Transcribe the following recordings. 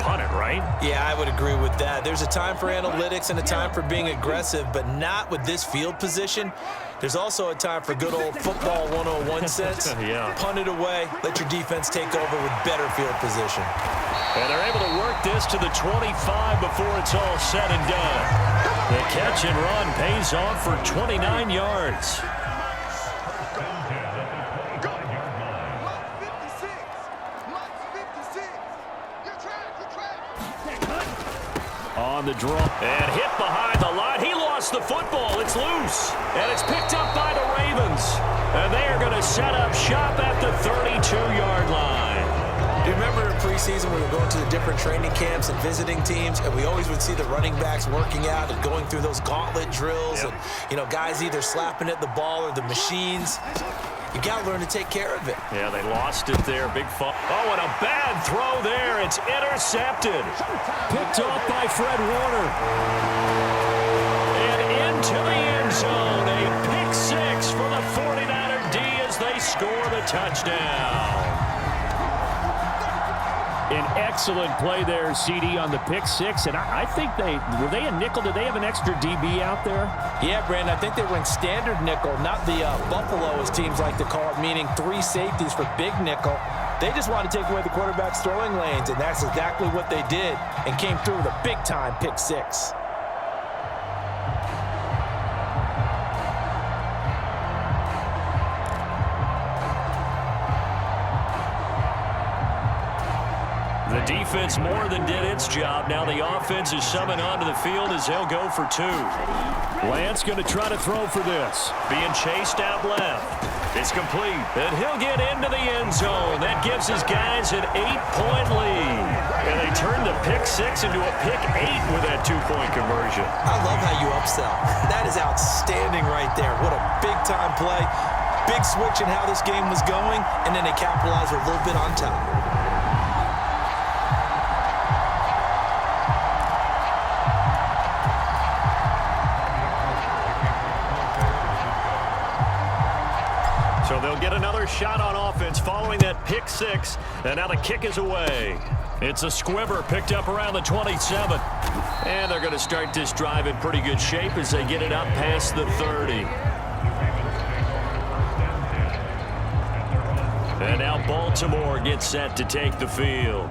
punt it, right? Yeah, I would agree with that. There's a time for analytics and a time for being aggressive, but not with this field position. There's also a time for good old football 101 sense. Yeah. Punt it away, let your defense take over with better field position. And they're able to work this to the 25 before it's all said and done. The catch and run pays off for 29 yards. On the draw and hit behind the line. He lost the football. It's loose. And it's picked up by the Ravens. And they are going to set up shop at the 32-yard line. Do you remember in preseason we were going to the different training camps and visiting teams, and we always would see the running backs working out and going through those gauntlet drills, and, you know, guys either slapping at the ball or the machines. You got to learn to take care of it. Yeah, they lost it there. Big fall. Oh, and a bad throw there. It's intercepted. Picked off by Fred Warner. And into the end zone. A pick six for the 49er D as they score the touchdown. An excellent play there, CD, on the pick six. And I think were they a nickel? Did they have an extra DB out there? Yeah, Brandon, I think they were in standard nickel, not the Buffalo, as teams like to call it, meaning 3 safeties for big nickel. They just wanted to take away the quarterback's throwing lanes, and that's exactly what they did, and came through with a big-time pick six. The defense more than did its job. Now the offense is summoned onto the field as they'll go for 2. Lance going to try to throw for this. Being chased out left. It's complete. And he'll get into the end zone. That gives his guys an 8-point lead. And they turn the pick six into a pick 8 with that 2-point conversion. I love how you upsell. That is outstanding right there. What a big-time play. Big switch in how this game was going, and then they capitalized a little bit on top. So they'll get another shot on offense following that pick six. And now the kick is away. It's a squibber picked up around the 27. And they're going to start this drive in pretty good shape as they get it up past the 30. And now Baltimore gets set to take the field.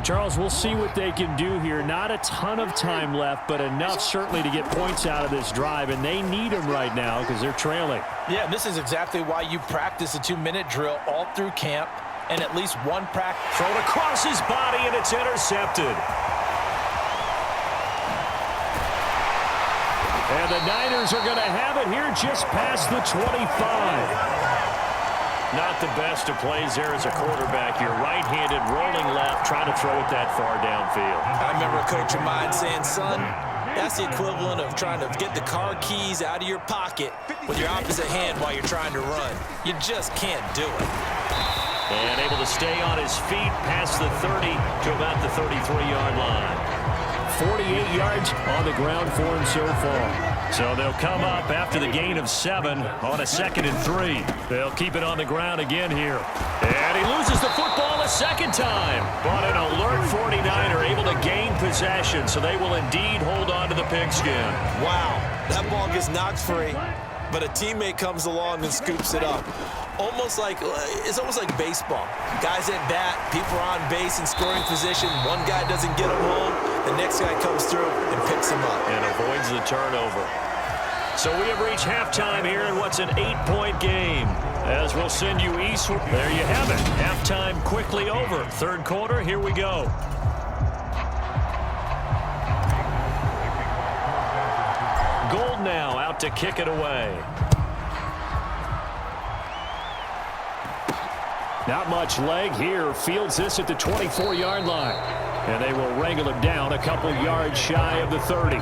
Charles, we'll see what they can do here. Not a ton of time left, but enough certainly to get points out of this drive, and they need them right now because they're trailing. Yeah, this is exactly why you practice a 2-minute drill all through camp, and at least one practice. Thrown across his body, and it's intercepted. And the Niners are going to have it here just past the 25. Not the best of plays there as a quarterback. You're right-handed, rolling left, trying to throw it that far downfield. I remember a coach of mine saying, son, that's the equivalent of trying to get the car keys out of your pocket with your opposite hand while you're trying to run. You just can't do it. And able to stay on his feet past the 30 to about the 33-yard line. 48 yards on the ground for him so far. So they'll come up after the gain of 7 on a 2nd and 3. They'll keep it on the ground again here. And he loses the football a second time. But an alert 49er able to gain possession, so they will indeed hold on to the pigskin. Wow, that ball gets knocked free, but a teammate comes along and scoops it up. It's almost like baseball. Guys at bat, people are on base in scoring position. One guy doesn't get him home. The next guy comes through and picks him up. And avoids the turnover. So we have reached halftime here in what's an 8-point game. As we'll send you eastward. There you have it. Halftime quickly over. Third quarter, here we go. Gold now out to kick it away. Not much leg here. Fields this at the 24-yard line. And they will wrangle him down a couple yards shy of the 30.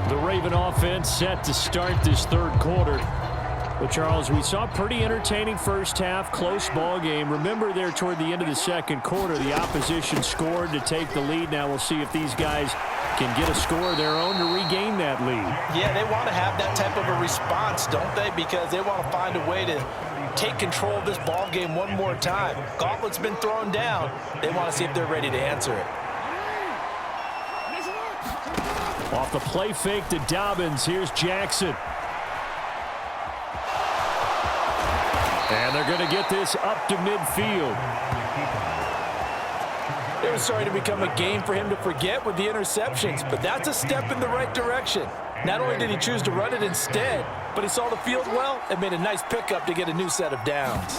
The Raven offense set to start this third quarter. Well, Charles, we saw a pretty entertaining first half, close ball game. Remember there toward the end of the second quarter, the opposition scored to take the lead. Now we'll see if these guys can get a score of their own to regain that lead. Yeah, they want to have that type of a response, don't they? Because they want to find a way to take control of this ball game one more time. Gauntlet's been thrown down. They want to see if they're ready to answer it. Off the play fake to Dobbins, here's Jackson. And they're going to get this up to midfield. It was starting to become a game for him to forget with the interceptions, but that's a step in the right direction. Not only did he choose to run it instead, but he saw the field well and made a nice pickup to get a new set of downs.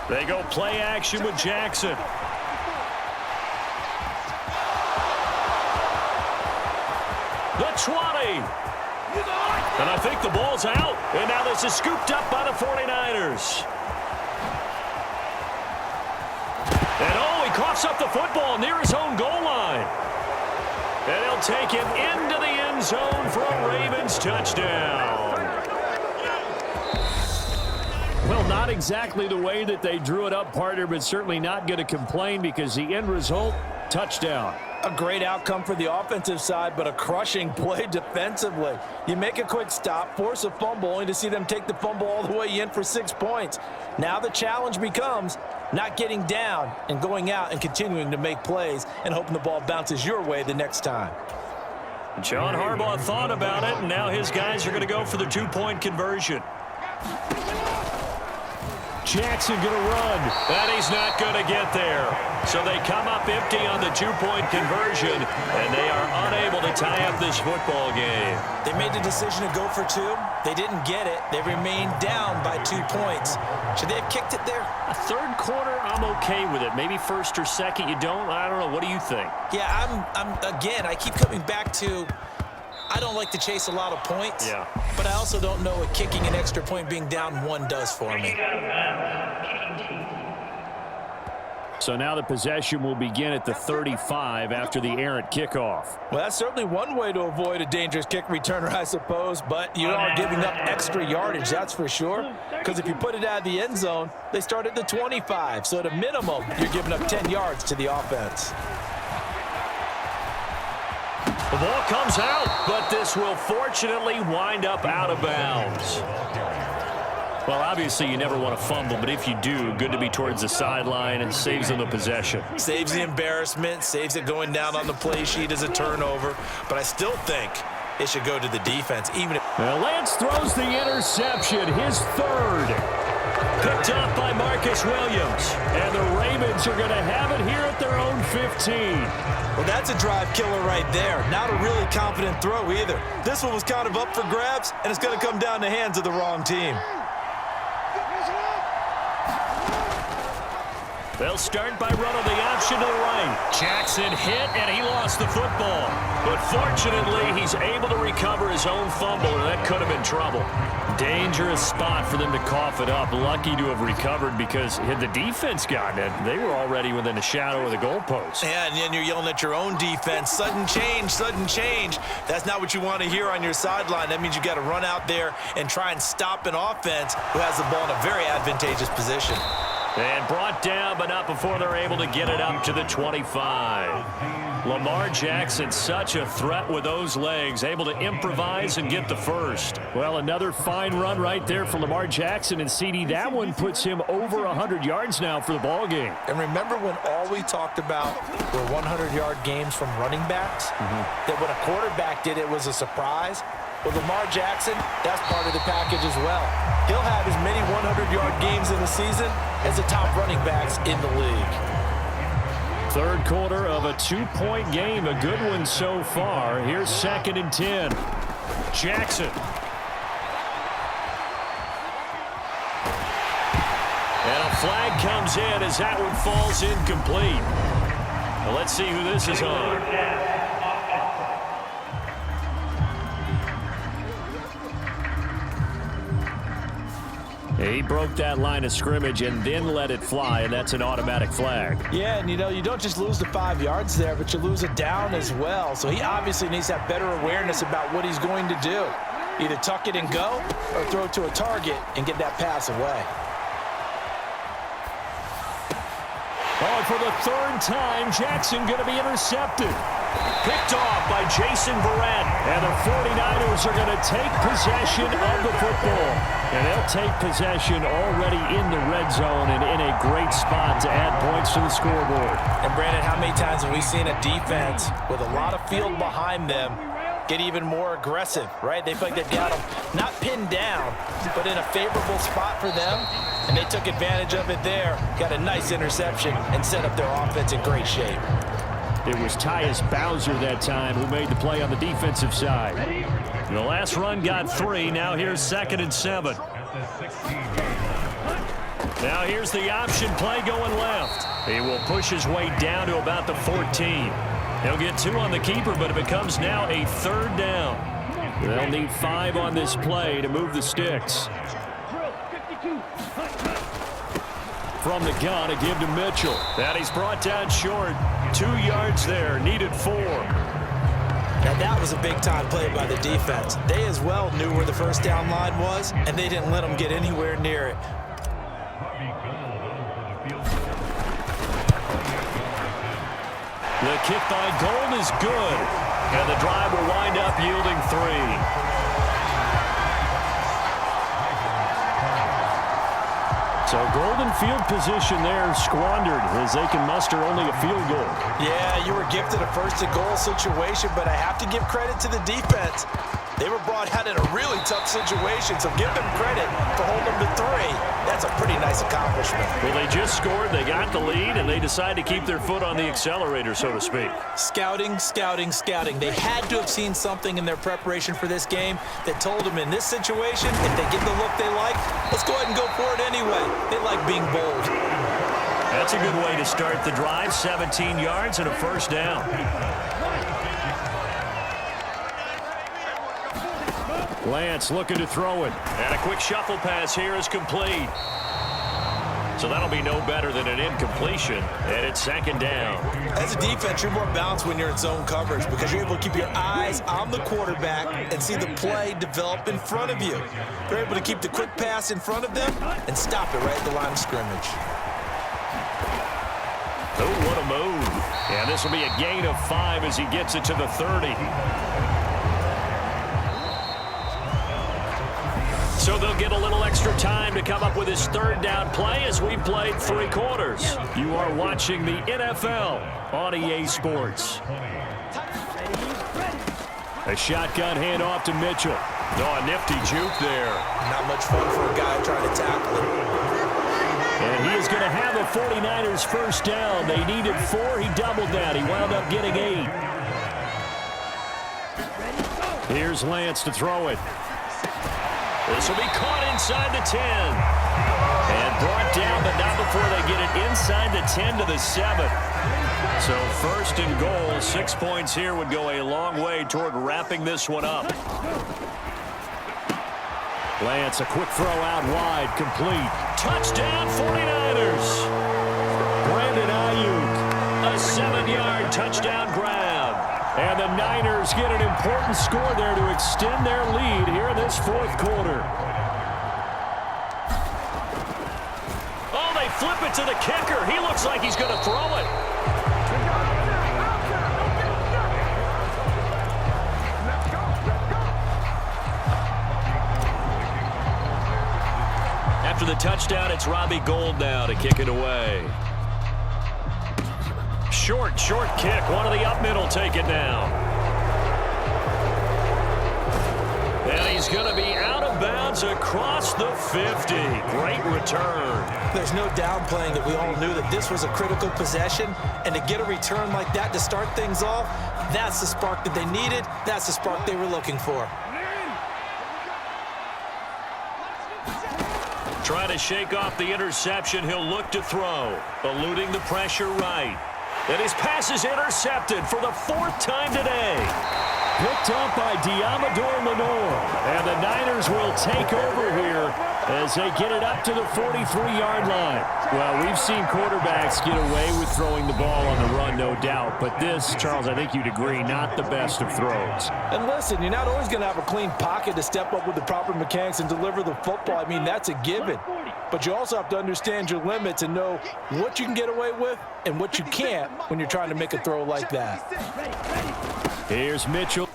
They go play action with Jackson. The 20. And I think the ball's out. And now this is scooped up by the 49ers. And oh, he coughs up the football near his own goal line. And he'll take it into the end zone for a Ravens touchdown. Well, not exactly the way that they drew it up, partner, but certainly not going to complain because the end result, touchdown. A great outcome for the offensive side, but a crushing play defensively. You make a quick stop, force a fumble, only to see them take the fumble all the way in for 6 points. Now the challenge becomes not getting down and going out and continuing to make plays and hoping the ball bounces your way the next time. John Harbaugh thought about it, and now his guys are going to go for the 2-point conversion. Jackson going to run. And he's not going to get there. So they come up empty on the 2-point conversion, and they are unable to tie up this football game. They made the decision to go for 2. They didn't get it. They remained down by 2 points. Should they have kicked it there? A third quarter, I'm okay with it. Maybe first or second, you don't. I don't know. What do you think? Yeah, again, I keep coming back to I don't like to chase a lot of points. Yeah. But I also don't know what kicking an extra point being down 1 does for me. So now the possession will begin at the 35 after the errant kickoff. Well, that's certainly one way to avoid a dangerous kick returner, I suppose, but you are giving up extra yardage, that's for sure, because if you put it out of the end zone, they start at the 25, so at a minimum, you're giving up 10 yards to the offense. The ball comes out, but this will fortunately wind up out of bounds. Well, obviously, you never want to fumble, but if you do, good to be towards the sideline and saves them the possession. Saves the embarrassment, saves it going down on the play sheet as a turnover, but I still think it should go to the defense, even if... Well, Lance throws the interception, his third. Picked up by Marcus Williams, and the Ravens are going to have it here at their own 15. Well, that's a drive killer right there. Not a really confident throw either. This one was kind of up for grabs, and it's going to come down the hands of the wrong team. They'll start by running the option to the right. Jackson hit, and he lost the football. But fortunately, he's able to recover his own fumble, and that could have been trouble. Dangerous spot for them to cough it up. Lucky to have recovered because had the defense gotten it, they were already within the shadow of the goalpost. Yeah, and then you're yelling at your own defense. Sudden change, sudden change. That's not what you want to hear on your sideline. That means you got to run out there and try and stop an offense who has the ball in a very advantageous position. And brought down, but not before they're able to get it up to the 25. Lamar Jackson, such a threat with those legs, able to improvise and get the first. Well, another fine run right there for Lamar Jackson, and CD, that one puts him over 100 yards now for the ball game. And remember when all we talked about were 100-yard games from running backs? That when a quarterback did it was a surprise? Well, Lamar Jackson, that's part of the package as well. He'll have as many 100-yard games in the season as the top running backs in the league. Third quarter of a 2-point game, a good one so far. Here's 2nd and 10. Jackson. And a flag comes in as that one falls incomplete. Well, let's see who this is on. He broke that line of scrimmage and then let it fly, and that's an automatic flag. Yeah, and you don't just lose the 5 yards there, but you lose it down as well. So he obviously needs to have better awareness about what he's going to do. Either tuck it and go or throw it to a target and get that pass away. Oh, for the third time, Jackson going to be intercepted. Picked off by Jason Verrett. And the 49ers are going to take possession of the football. And they'll take possession already in the red zone and in a great spot to add points to the scoreboard. And Brandon, how many times have we seen a defense with a lot of field behind them get even more aggressive, right? They feel like they've got them not pinned down, but in a favorable spot for them. And they took advantage of it there, got a nice interception, and set up their offense in great shape. It was Tyus Bowser that time who made the play on the defensive side. The last run got 3. Now here's 2nd and 7. Now here's the option play going left. He will push his way down to about the 14. He'll get 2 on the keeper, but it becomes now a 3rd down. They'll need 5 on this play to move the sticks. From the gun, a give to Mitchell. That he's brought down short. 2 yards there, needed 4. Now that was a big-time play by the defense. They as well knew where the first down line was, and they didn't let them get anywhere near it. The kick by Gold is good, and the drive will wind up yielding 3. So golden field position there squandered as they can muster only a field goal. Yeah, you were gifted a first-and-goal situation, but I have to give credit to the defense. They were brought out in a really tough situation, so give them credit for holding them to 3. That's a pretty nice accomplishment. Well, they just scored, they got the lead, and they decided to keep their foot on the accelerator, so to speak. Scouting, scouting, scouting. They had to have seen something in their preparation for this game that told them in this situation, if they get the look they like, let's go ahead and go for it anyway. They like being bold. That's a good way to start the drive. 17 yards and a 1st down. Lance looking to throw it. And a quick shuffle pass here is complete. So that'll be no better than an incompletion. And it's 2nd down. As a defense, you're more balanced when you're in zone coverage because you're able to keep your eyes on the quarterback and see the play develop in front of you. You're able to keep the quick pass in front of them and stop it right at the line of scrimmage. Oh, what a move. And this will be a gain of 5 as he gets it to the 30. So they'll get a little extra time to come up with his 3rd down play as we've played 3 quarters. You are watching the NFL on EA Sports. A shotgun handoff to Mitchell. Oh, a nifty juke there. Not much fun for a guy trying to tackle him. And he is going to have the 49ers 1st down. They needed 4. He doubled that. He wound up getting 8. Here's Lance to throw it. This will be caught inside the 10. And brought down, but not before they get it inside the 10 to the 7. So 1st and goal. 6 points here would go a long way toward wrapping this one up. Lance, a quick throw out wide, complete. Touchdown 49ers. Brandon Ayuk, a 7-yard touchdown grab. And the Niners get an important score there to extend their lead here in this 4th quarter. Oh, they flip it to the kicker. He looks like he's going to throw it. After the touchdown, it's Robbie Gould now to kick it away. Short kick. One of the up middle take it down. And he's going to be out of bounds across the 50. Great return. There's no downplaying that we all knew that this was a critical possession, and to get a return like that to start things off, that's the spark that they needed. That's the spark they were looking for. Trying to shake off the interception. He'll look to throw. Eluding the pressure right. And his pass is intercepted for the 4th time today. Picked up by Diamador Lenore. And the Niners will take over here as they get it up to the 43-yard line. Well, we've seen quarterbacks get away with throwing the ball on the run, no doubt. But this, Charles, I think you'd agree, not the best of throws. And listen, you're not always going to have a clean pocket to step up with the proper mechanics and deliver the football. I mean, that's a given. But you also have to understand your limits and know what you can get away with and what you can't when you're trying to make a throw like that. Here's Mitchell.